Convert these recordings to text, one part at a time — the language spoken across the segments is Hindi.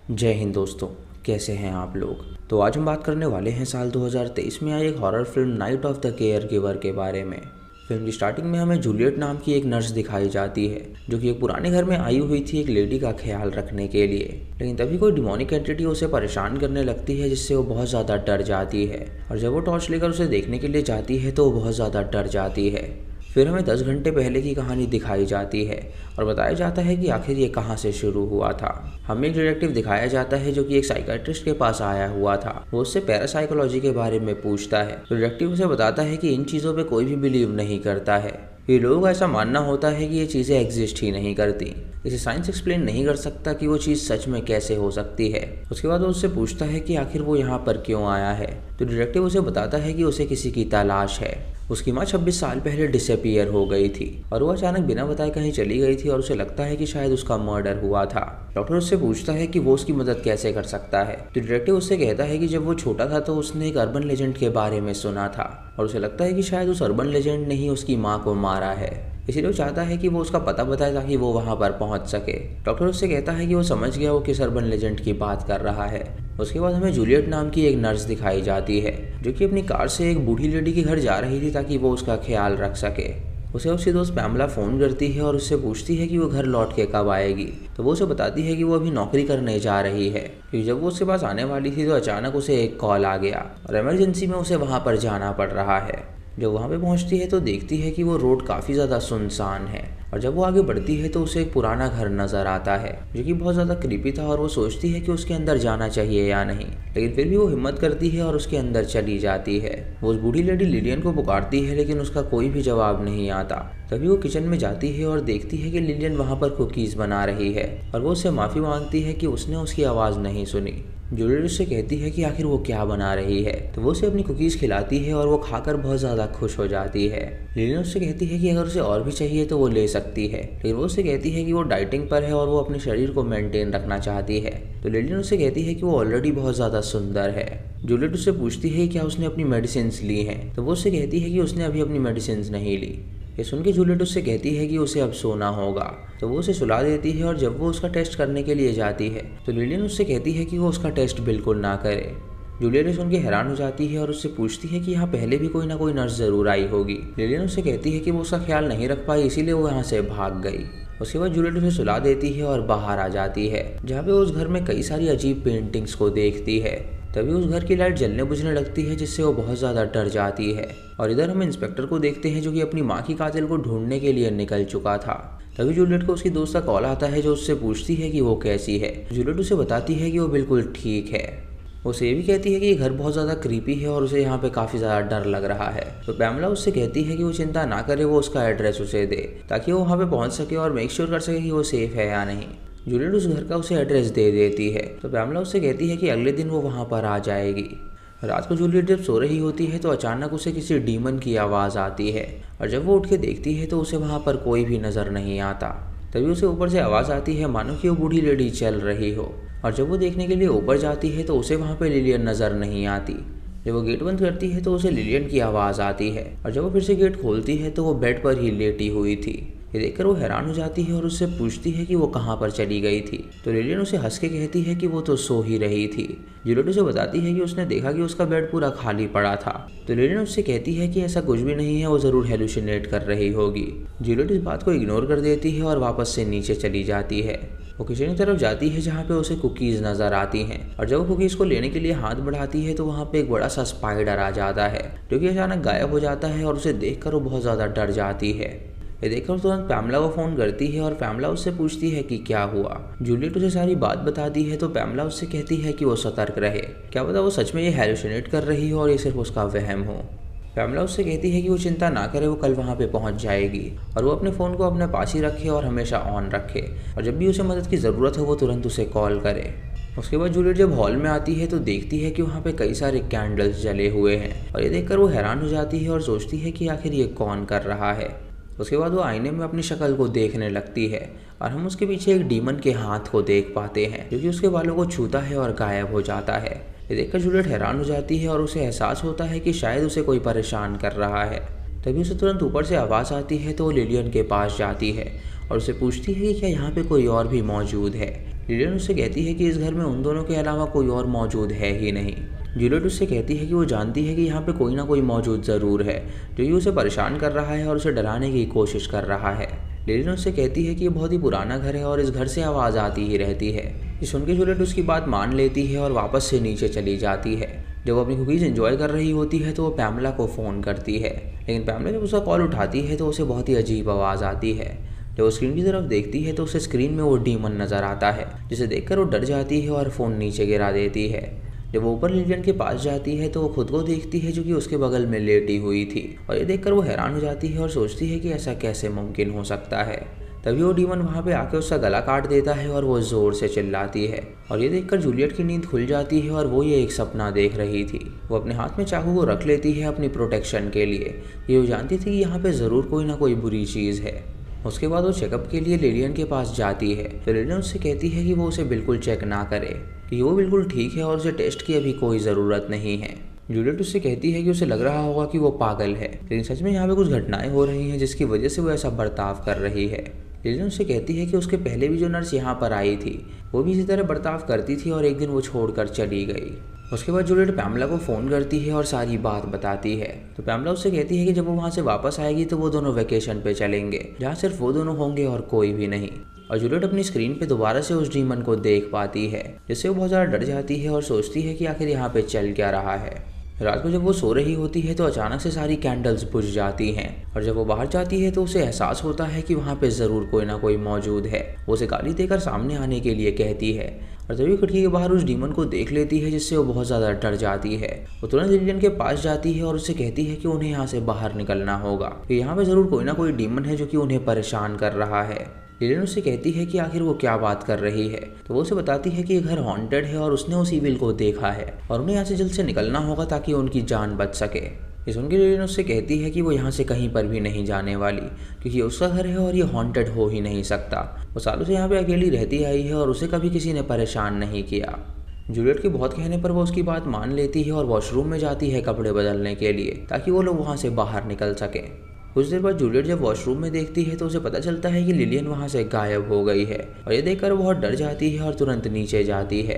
जय हिंद दोस्तों। कैसे हैं आप लोग। तो आज हम बात करने वाले हैं साल 2023 में आई एक horror film night of the care giver के बारे में। फिल्म की स्टार्टिंग में हमें जूलियट नाम की एक नर्स दिखाई जाती है जो कि एक पुराने घर में आई हुई थी एक लेडी का ख्याल रखने के लिए। लेकिन तभी कोई डिमोनिक एंटिटी उसे परेशान करने लगती है जिससे वो बहुत ज़्यादा डर जाती है। और जब वो टॉर्च लेकर उसे देखने के लिए जाती है तो वो बहुत ज़्यादा डर जाती है। फिर हमें 10 घंटे पहले की कहानी दिखाई जाती है और बताया जाता है कि आखिर ये कहाँ से शुरू हुआ था। हमें एक डिटेक्टिव दिखाया जाता है जो कि एक साइकियाट्रिस्ट के पास आया हुआ था। वो उससे पैरासाइकोलॉजी के बारे में पूछता है। तो डिटेक्टिव उसे बताता है कि इन चीज़ों पे कोई भी बिलीव नहीं करता है। ये लोगों का ऐसा मानना होता है कि ये चीज़ें एग्जिस्ट ही नहीं करती। इसे साइंस एक्सप्लेन नहीं कर सकता कि वो चीज़ सच में कैसे हो सकती है। उसके बाद वो उससे पूछता है कि आखिर वो यहाँ पर क्यों आया है। तो डिटेक्टिव उसे बताता है कि उसे किसी की तलाश है। उसकी माँ 26 साल पहले डिसअपीयर हो गई थी और वो अचानक बिना बताए कहीं चली गई थी और उसे लगता है कि शायद उसका मर्डर हुआ था। डॉक्टर उससे पूछता है कि वो उसकी मदद कैसे कर सकता है। तो डिटेक्टिव उससे कहता है कि जब वो छोटा था तो उसने एक अर्बन लेजेंड के बारे में सुना था और उसे लगता है कि शायद उस अर्बन लेजेंड ने ही उसकी माँ को मारा है। इसीलिए वो चाहता है कि वो उसका पता बताए ताकि वो वहाँ पर पहुँच सके। डॉक्टर उससे कहता है कि वो समझ गया वो किस अर्बन लेजेंड की बात कर रहा है। उसके बाद हमें जूलियट नाम की एक नर्स दिखाई जाती है जो कि अपनी कार से एक बूढ़ी लेडी के घर जा रही थी ताकि वो उसका ख्याल रख सके। उसे उसकी दोस्त पैमला फ़ोन करती है और उससे पूछती है कि वो घर लौट के कब आएगी। तो वो उसे बताती है कि वो अभी नौकरी करने जा रही है, क्योंकि जब वो उसके पास आने वाली थी तो अचानक उसे एक कॉल आ गया और इमरजेंसी में उसे वहाँ पर जाना पड़ रहा है। जब वहाँ पे पहुँचती है तो देखती है कि वो रोड काफ़ी ज़्यादा सुनसान है और जब वो आगे बढ़ती है तो उसे एक पुराना घर नज़र आता है जो कि बहुत ज़्यादा क्रीपी था और वो सोचती है कि उसके अंदर जाना चाहिए या नहीं, लेकिन फिर भी वो हिम्मत करती है और उसके अंदर चली जाती है। वो उस बूढ़ी लेडी लिलियन को पुकारती है लेकिन उसका कोई भी जवाब नहीं आता। तभी वो किचन में जाती है और देखती है कि लिलियन वहाँ पर कुकीज़ बना रही है और वो उससे माफ़ी मांगती है कि उसने उसकी आवाज़ नहीं सुनी। जूलियट उससे कहती है कि आखिर वो क्या बना रही है। तो वो उसे अपनी कुकीज़ खिलाती है और वो खाकर बहुत ज़्यादा खुश हो जाती है। लिलियन उससे कहती है कि अगर उसे और भी चाहिए तो वो ले सकती है, लेकिन वो उससे कहती है कि वो डाइटिंग पर है और वो अपने शरीर को मेंटेन रखना चाहती है। तो लिलियन उससे कहती है कि वो ऑलरेडी बहुत ज़्यादा सुंदर है। जूलियट उससे पूछती है क्या उसने अपनी मेडिसिन ली हैं। तो वो उससे कहती है कि उसने अभी अपनी मेडिसिन नहीं ली। ये सुन के जूलियट उससे कहती है कि उसे अब सोना होगा। तो वो उसे सुला देती है और जब वो उसका टेस्ट करने के लिए जाती है तो लिलियन उससे कहती है कि वो उसका टेस्ट बिल्कुल ना करे। जूलियट सुन के हैरान हो जाती है और उससे पूछती है कि यहाँ पहले भी कोई ना कोई नर्स ज़रूर आई होगी। लिलियन उससे कहती है कि वो उसका ख्याल नहीं रख पाई इसीलिए वो यहाँ से भाग गई। उसके बाद जूलियट उसे सुला देती है और बाहर आ जाती है जहाँ पे उस घर में कई सारी अजीब पेंटिंग्स को देखती है। तभी उस घर की लाइट जलने बुझने लगती है जिससे वो बहुत ज़्यादा डर जाती है। और इधर हम इंस्पेक्टर को देखते हैं जो कि अपनी माँ की कातिल को ढूंढने के लिए निकल चुका था। तभी जूलियट को उसकी दोस्त का कॉल आता है जो उससे पूछती है कि वो कैसी है। जूलियट उसे बताती है कि वो बिल्कुल ठीक है। उसे ये भी कहती है कि ये घर बहुत ज़्यादा क्रीपी है और उसे यहाँ पे काफ़ी ज़्यादा डर लग रहा है। तो पैमला उससे कहती है कि वो चिंता ना करे, वो उसका एड्रेस उसे दे ताकि वो वहाँ पे पहुँच सके और मेक श्योर कर सके कि वो सेफ़ है या नहीं। जूलियट उस घर का उसे एड्रेस दे देती है। तो पैमला उससे कहती है कि अगले दिन वो वहाँ पर आ जाएगी। रात को जूलियट जब सो रही होती है तो अचानक उसे किसी डीमन की आवाज़ आती है और जब वो उठ के देखती है तो उसे वहाँ पर कोई भी नज़र नहीं आता। तभी उसे ऊपर से आवाज़ आती है मानो कि वो बूढ़ी लेडी चल रही हो और जब वो देखने के लिए ऊपर जाती है तो उसे वहाँ पर लिलियन नज़र नहीं आती। जब वो गेट बंद करती है तो उसे लिलियन की आवाज़ आती है और जब वो फिर से गेट खोलती है तो वो बेड पर ही लेटी हुई थी। ये देखकर वो हैरान हो जाती है और उससे पूछती है कि वो कहाँ पर चली गई थी। तो लिलियन उसे हंस के कहती है कि वो तो सो ही रही थी। जूलियट उसे बताती है कि उसने देखा कि उसका बेड पूरा खाली पड़ा था। तो लिलियन उससे कहती है कि ऐसा कुछ भी नहीं है, वो ज़रूर हेलुसिनेट कर रही होगी। जूलियट इस बात को इग्नोर कर देती है और वापस से नीचे चली जाती है। वो किचन की तरफ जाती है जहाँ पे उसे कुकीज़ नज़र आती हैं और जब वो कुकीज़ को लेने के लिए हाथ बढ़ाती है तो वहाँ पे एक बड़ा सा स्पाइडर आ जाता है जो कि अचानक गायब हो जाता है और उसे देखकर वो बहुत ज़्यादा डर जाती है। ये देखकर तुरंत पैमला को फ़ोन करती है और पैमला उससे पूछती है कि क्या हुआ। जूलियट उसे सारी बात बताती है तो पैमला उससे कहती है कि वो सतर्क रहे, क्या पता वो सच में ये हेलुसिनेट कर रही हो और ये सिर्फ उसका वहम हो। पैमला उससे कहती है कि वो चिंता ना करे, वो कल वहाँ पे पहुँच जाएगी और वो अपने फ़ोन को अपने पास ही रखे और हमेशा ऑन रखे और जब भी उसे मदद की ज़रूरत हो वो तुरंत उसे कॉल करे। उसके बाद जूलियट जब हॉल में आती है तो देखती है कि वहाँ पे कई सारे कैंडल्स जले हुए हैं और ये देखकर वो हैरान हो जाती है और सोचती है कि आखिर ये कौन कर रहा है। उसके बाद वो आईने में अपनी शक्ल को देखने लगती है और हम उसके पीछे एक डीमन के हाथ को देख पाते हैं जो कि उसके बालों को छूता है और गायब हो जाता है। ये देखकर जूलियट हैरान हो जाती है और उसे एहसास होता है कि शायद उसे कोई परेशान कर रहा है। तभी उसे तुरंत ऊपर से आवाज़ आती है तो वो लिलियन के पास जाती है और उसे पूछती है कि क्या यहाँ पे कोई और भी मौजूद है। लिलियन उससे कहती है कि इस घर में उन दोनों के अलावा कोई और मौजूद है ही नहीं। जूलियट उससे कहती है कि वो जानती है कि यहाँ पे कोई ना कोई मौजूद ज़रूर है जो कि उसे परेशान कर रहा है और उसे डराने की कोशिश कर रहा है। लिलियन उससे कहती है कि ये बहुत ही पुराना घर है और इस घर से आवाज़ आती ही रहती है। ये सुन के जूलियट उसकी बात मान लेती है और वापस से नीचे चली जाती है। जब वो अपनी कुकीज़ एंजॉय कर रही होती है तो वो पैमला को फ़ोन करती है, लेकिन पैमला जब उसका कॉल उठाती है तो उसे बहुत ही अजीब आवाज़ आती है। जब वो स्क्रीन की तरफ देखती है तो उसे स्क्रीन में वो डीमन नज़र आता है, जिसे देखकर वो डर जाती है और फ़ोन नीचे गिरा देती है। जब वो ऊपर लिलियन के पास जाती है तो वो खुद को देखती है जो कि उसके बगल में लेटी हुई थी, और ये देखकर वो हैरान हो जाती है और सोचती है कि ऐसा कैसे मुमकिन हो सकता है। तभी वो डीमन वहाँ पे आके उसका गला काट देता है और वो ज़ोर से चिल्लाती है, और ये देखकर जूलियट की नींद खुल जाती है और वो ये एक सपना देख रही थी। वो अपने हाथ में चाकू को रख लेती है अपनी प्रोटेक्शन के लिए। ये वो जानती थी कि यहाँ पे ज़रूर कोई ना कोई बुरी चीज़ है। उसके बाद वो चेकअप के लिए लिलियन के पास जाती है, तो लिलियन उससे कहती है कि वो उसे बिल्कुल चेक ना करे, कि वो बिल्कुल ठीक है और उसे टेस्ट की अभी कोई ज़रूरत नहीं है। जूलियट उससे कहती है कि उसे लग रहा होगा कि वो पागल है, लेकिन सच में यहाँ पे कुछ घटनाएं हो रही हैं जिसकी वजह से वो ऐसा बर्ताव कर रही है। लिलियन उससे कहती है कि उसके पहले भी जो नर्स यहाँ पर आई थी वो भी इसी तरह बर्ताव करती थी और एक दिन वो छोड़कर चली गई। उसके बाद जूलियट पैमला को फ़ोन करती है और सारी बात बताती है। तो पैमला उससे कहती है कि जब वो वहाँ से वापस आएगी तो वो दोनों वेकेशन पे चलेंगे, जहाँ सिर्फ वो दोनों होंगे और कोई भी नहीं। और जूलियट अपनी स्क्रीन पे दोबारा से उस डीमन को देख पाती है, जिससे वो बहुत ज़्यादा डर जाती है और सोचती है कि आखिर यहाँ पे चल क्या रहा है। रात को जब वो सो रही होती है तो अचानक से सारी कैंडल्स बुझ जाती हैं, और जब वो बाहर जाती है तो उसे एहसास होता है कि वहाँ पे ज़रूर कोई ना कोई मौजूद है। वो उसे गाली देकर सामने आने के लिए कहती है, और तभी खिड़की के बाहर उस डीमन को देख लेती है, जिससे वो बहुत ज़्यादा डर जाती है। वो तुरंत लिलियन के पास जाती है और उससे कहती है कि उन्हें यहाँ से बाहर निकलना होगा, कि यहाँ पे ज़रूर कोई ना कोई डीमन है जो कि उन्हें परेशान कर रहा है। लिलियन उससे कहती है कि आखिर वो क्या बात कर रही है, तो वो उसे बताती है कि ये घर हॉन्टेड है और उसने उस ईविल को देखा है और उन्हें यहाँ से जल्द से निकलना होगा ताकि उनकी जान बच सके। ये सुनकर लिलियन उससे कहती है कि वो यहाँ से कहीं पर भी नहीं जाने वाली, क्योंकि ये उसका घर है और ये हॉन्टेड हो ही नहीं सकता। वो सालों से यहाँ पे अकेली रहती आई है और उसे कभी किसी ने परेशान नहीं किया। जूलियट के बहुत कहने पर वो उसकी बात मान लेती है और वॉशरूम में जाती है कपड़े बदलने के लिए, ताकि वो लोग वहाँ से बाहर निकल सकें। कुछ देर बाद जूलियट जब वॉशरूम में देखती है तो उसे पता चलता है कि लिलियन वहाँ से गायब हो गई है, और ये देखकर बहुत डर जाती है और तुरंत नीचे जाती है।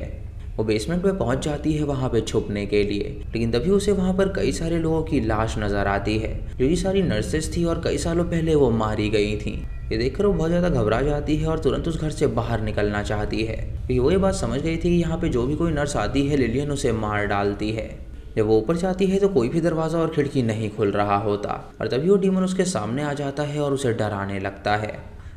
वो बेसमेंट में पहुँच जाती है वहाँ पे छुपने के लिए, लेकिन तभी उसे वहाँ पर कई सारे लोगों की लाश नज़र आती है, जो कि सारी नर्सेस थी और कई सालों पहले वो मारी गई थी। ये देखकर वो बहुत ज़्यादा घबरा जाती है और तुरंत उस घर से बाहर निकलना चाहती है, क्योंकि वो ये बात समझ गई थी कि यहाँ पे जो भी कोई नर्स आती है लिलियन उसे मार डालती है। जब वो ऊपर जाती है तो कोई भी दरवाज़ा और खिड़की नहीं खुल रहा होता, और तभी वो डीमन उसके सामने आ जाता है और उसे डराने लगता है।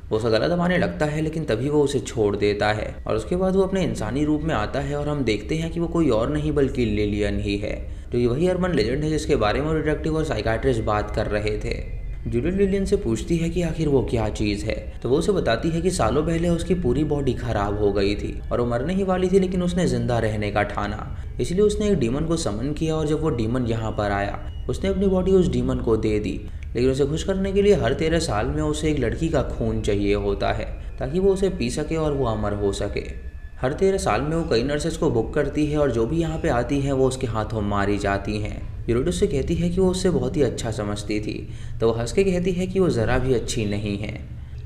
वो उसका गला दबाने लगता है, लेकिन तभी वो उसे छोड़ देता है, और उसके बाद वो अपने इंसानी रूप में आता है और हम देखते हैं कि वो कोई और नहीं बल्कि लिलियन ही है, जो कि वही अर्बन लेजेंड है जिसके बारे में डिटेक्टिव और साइकाट्रिस्ट बात कर रहे थे। जूलियट लिलियन से पूछती है कि आखिर वो क्या चीज़ है, तो वो उसे बताती है कि सालों पहले उसकी पूरी बॉडी खराब हो गई थी और वो मरने ही वाली थी, लेकिन उसने जिंदा रहने का ठाना, इसलिए उसने एक डीमन को समन किया, और जब वो डीमन यहाँ पर आया उसने अपनी बॉडी उस डीमन को दे दी, लेकिन उसे खुश करने के लिए हर 13 साल में उसे एक लड़की का खून चाहिए होता है ताकि वो उसे पी सके और वो अमर हो सके। हर 13 साल में वो कई नर्सेस को बुक करती है और जो भी यहाँ पे आती हैं वो उसके हाथों मारी जाती हैं। जूलियट उससे कहती है कि वो उससे बहुत ही अच्छा समझती थी, तो वो हंस के कहती है कि वो ज़रा भी अच्छी नहीं है।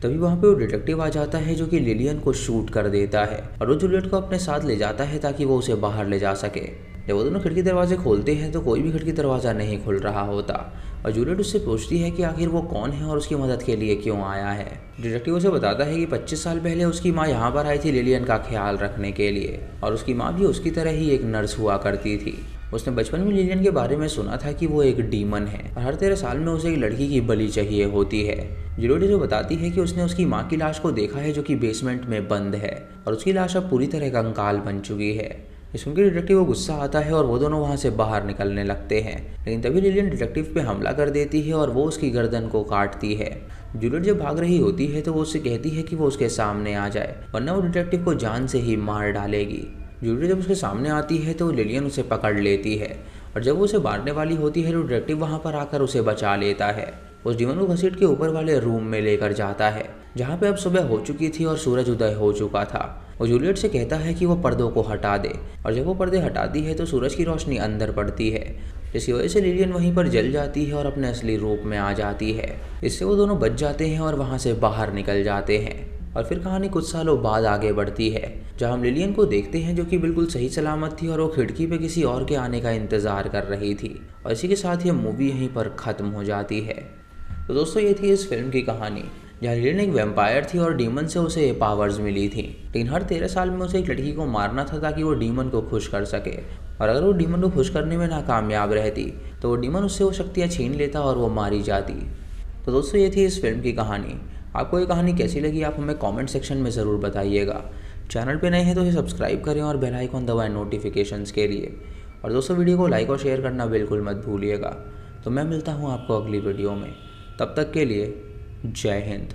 तभी वहाँ पे वो डिटेक्टिव आ जाता है जो कि लिलियन को शूट कर देता है, और वो जूलियट को अपने साथ ले जाता है ताकि वो उसे बाहर ले जा सके। जब वो दोनों खिड़की दरवाजे खोलते हैं तो कोई भी खिड़की दरवाज़ा नहीं खुल रहा होता, और जूलियट उससे पूछती है कि आखिर वो कौन है और उसकी मदद के लिए क्यों आया है। डिटेक्टिव उसे बताता है कि 25 साल पहले उसकी माँ यहाँ पर आई थी लिलियन का ख्याल रखने के लिए, और उसकी माँ भी उसकी तरह ही एक नर्स हुआ करती थी। उसने बचपन में लिलियन के बारे में सुना था कि वो एक डीमन है और हर 13 साल में उसे एक लड़की की बलि चाहिए होती है। जूलियट जो बताती है कि उसने उसकी माँ की लाश को देखा है जो कि बेसमेंट में बंद है, और उसकी लाश अब पूरी तरह कंकाल बन चुकी है। ये सुनकर डिटेक्टिव को गुस्सा आता है और वो दोनों वहाँ से बाहर निकलने लगते हैं, लेकिन तभी लिलियन डिटेक्टिव पे हमला कर देती है और वो उसकी गर्दन को काटती है। जूलियट जब भाग रही होती है तो वो उससे कहती है कि वो उसके सामने आ जाए, वरना वो डिटेक्टिव को जान से ही मार डालेगी। जूलियट जब उसके सामने आती है तो लिलियन उसे पकड़ लेती है, और जब वो उसे मारने वाली होती है तो डिटेक्टिव वहाँ पर आकर उसे बचा लेता है। उस डीमन को घसीट के ऊपर वाले रूम में लेकर जाता है, जहाँ पे अब सुबह हो चुकी थी और सूरज उदय हो चुका था। वो जूलियट से कहता है कि वो पर्दों को हटा दे, और जब वो पर्दे हटाती है तो सूरज की रोशनी अंदर पड़ती है, जिसकी वजह से लिलियन वहीं पर जल जाती है और अपने असली रूप में आ जाती है। इससे वो दोनों बच जाते हैं और वहाँ से बाहर निकल जाते हैं। और फिर कहानी कुछ सालों बाद आगे बढ़ती है, जहां हम लिलियन को देखते हैं जो कि बिल्कुल सही सलामत थी और वो खिड़की पे किसी और के आने का इंतज़ार कर रही थी। और इसी के साथ ये मूवी यहीं पर ख़त्म हो जाती है। तो दोस्तों ये थी इस फिल्म की कहानी, जहाँ लिलियन एक वेम्पायर थी और डीमन से उसे पावर्स मिली थी, लेकिन हर 13 साल में उसे एक लड़की को मारना था ताकि वो डीमन को खुश कर सके। और अगर वो डीमन को खुश करने में नाकामयाब रहती तो वो डीमन उससे वो शक्तियाँ छीन लेता और वो मारी जाती। तो दोस्तों ये थी इस फिल्म की कहानी। आपको ये कहानी कैसी लगी आप हमें कमेंट सेक्शन में ज़रूर बताइएगा। चैनल पे नए हैं तो इसे सब्सक्राइब करें और बेल आइकन दबाएं नोटिफिकेशंस के लिए। और दोस्तों वीडियो को लाइक और शेयर करना बिल्कुल मत भूलिएगा। तो मैं मिलता हूँ आपको अगली वीडियो में, तब तक के लिए जय हिंद।